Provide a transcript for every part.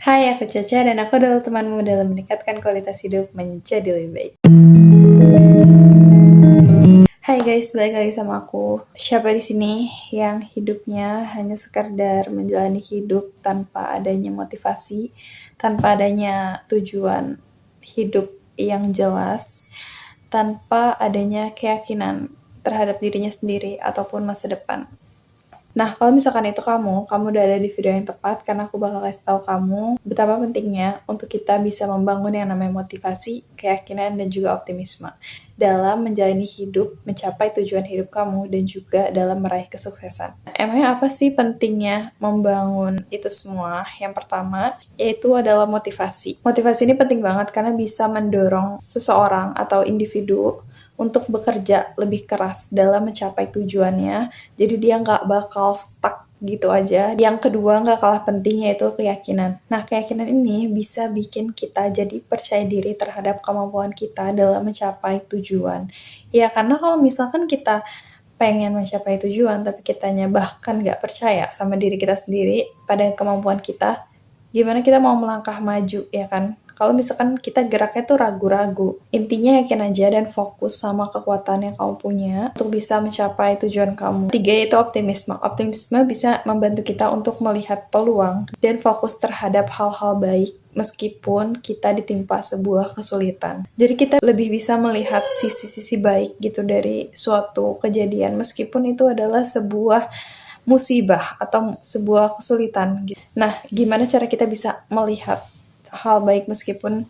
Hai, aku Caca dan aku adalah temanmu dalam meningkatkan kualitas hidup menjadi lebih baik. Hai guys, balik lagi sama aku. Siapa di sini yang hidupnya hanya sekedar menjalani hidup tanpa adanya motivasi, tanpa adanya tujuan hidup yang jelas, tanpa adanya keyakinan terhadap dirinya sendiri ataupun masa depan. Nah, kalau misalkan itu kamu udah ada di video yang tepat karena aku bakal kasih tahu kamu betapa pentingnya untuk kita bisa membangun yang namanya motivasi, keyakinan, dan juga optimisme dalam menjalani hidup, mencapai tujuan hidup kamu, dan juga dalam meraih kesuksesan. Emangnya apa sih pentingnya membangun itu semua? Yang pertama, yaitu adalah motivasi. Motivasi ini penting banget karena bisa mendorong seseorang atau individu untuk bekerja lebih keras dalam mencapai tujuannya, jadi dia nggak bakal stuck gitu aja. Yang kedua nggak kalah penting yaitu keyakinan. Nah, keyakinan ini bisa bikin kita jadi percaya diri terhadap kemampuan kita dalam mencapai tujuan. Ya, karena kalau misalkan kita pengen mencapai tujuan, tapi kitanya bahkan nggak percaya sama diri kita sendiri pada kemampuan kita, gimana kita mau melangkah maju, ya kan? Kalau misalkan kita geraknya tuh ragu-ragu, intinya yakin aja dan fokus sama kekuatan yang kamu punya untuk bisa mencapai tujuan kamu. Tiga, yaitu optimisme. Optimisme bisa membantu kita untuk melihat peluang dan fokus terhadap hal-hal baik meskipun kita ditimpa sebuah kesulitan. Jadi kita lebih bisa melihat sisi-sisi baik gitu dari suatu kejadian meskipun itu adalah sebuah musibah atau sebuah kesulitan. Nah, gimana cara kita bisa melihat hal baik meskipun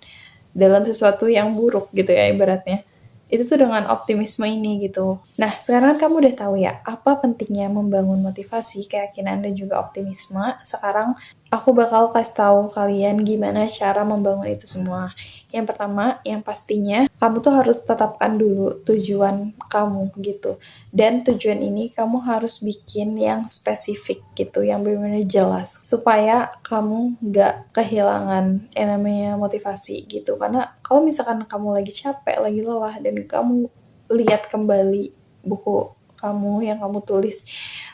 dalam sesuatu yang buruk gitu ya ibaratnya. Itu tuh dengan optimisme ini gitu. Nah, sekarang kan kamu udah tahu ya apa pentingnya membangun motivasi, keyakinan, dan juga optimisme. Sekarang aku bakal kasih tahu kalian gimana cara membangun itu semua. Yang pertama, yang pastinya kamu tuh harus tetapkan dulu tujuan kamu gitu. Dan tujuan ini kamu harus bikin yang spesifik gitu, yang benar-benar jelas. Supaya kamu nggak kehilangan yang namanya motivasi gitu. Karena kalau misalkan kamu lagi capek, lagi lelah, dan kamu lihat kembali buku kamu yang kamu tulis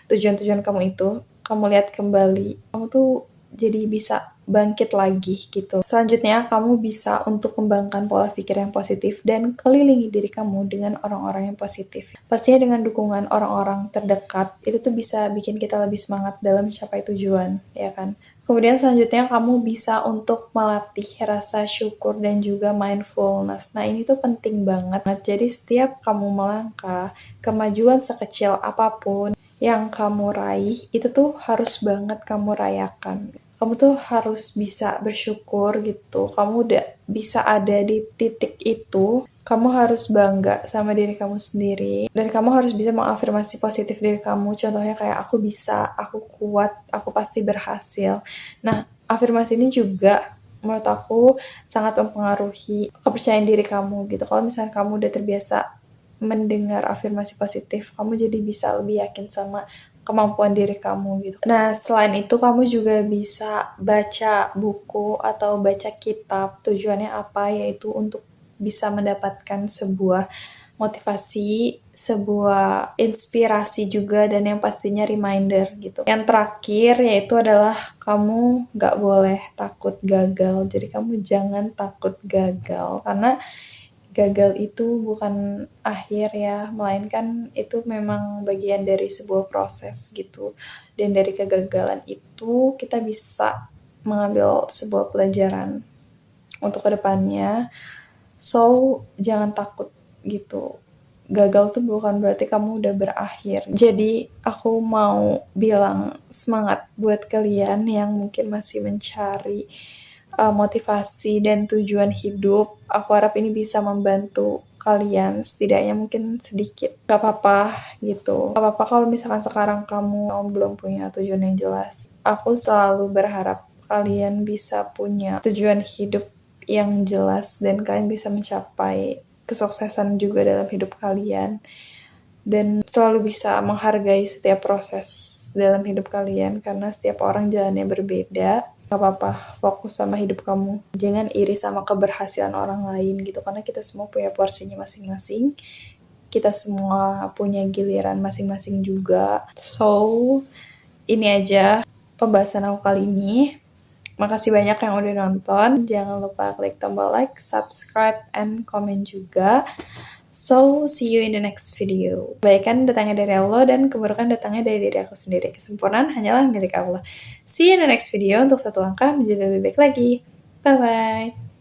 tujuan-tujuan kamu itu, kamu lihat kembali, kamu tuh jadi bisa bangkit lagi gitu. Selanjutnya, kamu bisa untuk kembangkan pola pikir yang positif dan kelilingi diri kamu dengan orang-orang yang positif. Pastinya dengan dukungan orang-orang terdekat, itu tuh bisa bikin kita lebih semangat dalam mencapai tujuan, ya kan? Kemudian selanjutnya kamu bisa untuk melatih rasa syukur dan juga mindfulness. Nah, ini tuh penting banget. Jadi setiap kamu melangkah, kemajuan sekecil apapun yang kamu raih, itu tuh harus banget kamu rayakan. Kamu tuh harus bisa bersyukur gitu. Kamu udah bisa ada di titik itu. Kamu harus bangga sama diri kamu sendiri. Dan kamu harus bisa mengafirmasi positif diri kamu. Contohnya kayak aku bisa, aku kuat, aku pasti berhasil. Nah, afirmasi ini juga menurut aku sangat mempengaruhi kepercayaan diri kamu gitu. Kalau misalnya kamu udah terbiasa mendengar afirmasi positif, kamu jadi bisa lebih yakin sama kemampuan diri kamu gitu. Nah, selain itu kamu juga bisa baca buku atau baca kitab. Tujuannya apa? Yaitu untuk bisa mendapatkan sebuah motivasi, sebuah inspirasi juga, dan yang pastinya reminder gitu. Yang terakhir yaitu adalah kamu nggak boleh takut gagal. Jadi kamu jangan takut gagal, karena gagal itu bukan akhir ya, melainkan itu memang bagian dari sebuah proses gitu. Dan dari kegagalan itu kita bisa mengambil sebuah pelajaran untuk kedepannya. So, jangan takut gitu. Gagal tuh bukan berarti kamu udah berakhir. Jadi, aku mau bilang semangat buat kalian yang mungkin masih mencari motivasi dan tujuan hidup. Aku harap ini bisa membantu kalian, setidaknya mungkin sedikit. Gak apa-apa gitu. Gak apa-apa kalau misalkan sekarang kamu belum punya tujuan yang jelas. Aku selalu berharap kalian bisa punya tujuan hidup yang jelas dan kalian bisa mencapai kesuksesan juga dalam hidup kalian dan selalu bisa menghargai setiap proses dalam hidup kalian karena setiap orang jalannya berbeda. Gak apa-apa, fokus sama hidup kamu. Jangan iri sama keberhasilan orang lain gitu karena kita semua punya porsinya masing-masing. Kita semua punya giliran masing-masing juga. So, ini aja pembahasan aku kali ini. Makasih banyak yang udah nonton. Jangan lupa klik tombol like, subscribe, and comment juga. So, see you in the next video. Kebaikan datangnya dari Allah dan keburukan datangnya dari diri aku sendiri. Kesempurnaan hanyalah milik Allah. See you in the next video untuk satu langkah menjadi lebih baik lagi. Bye-bye.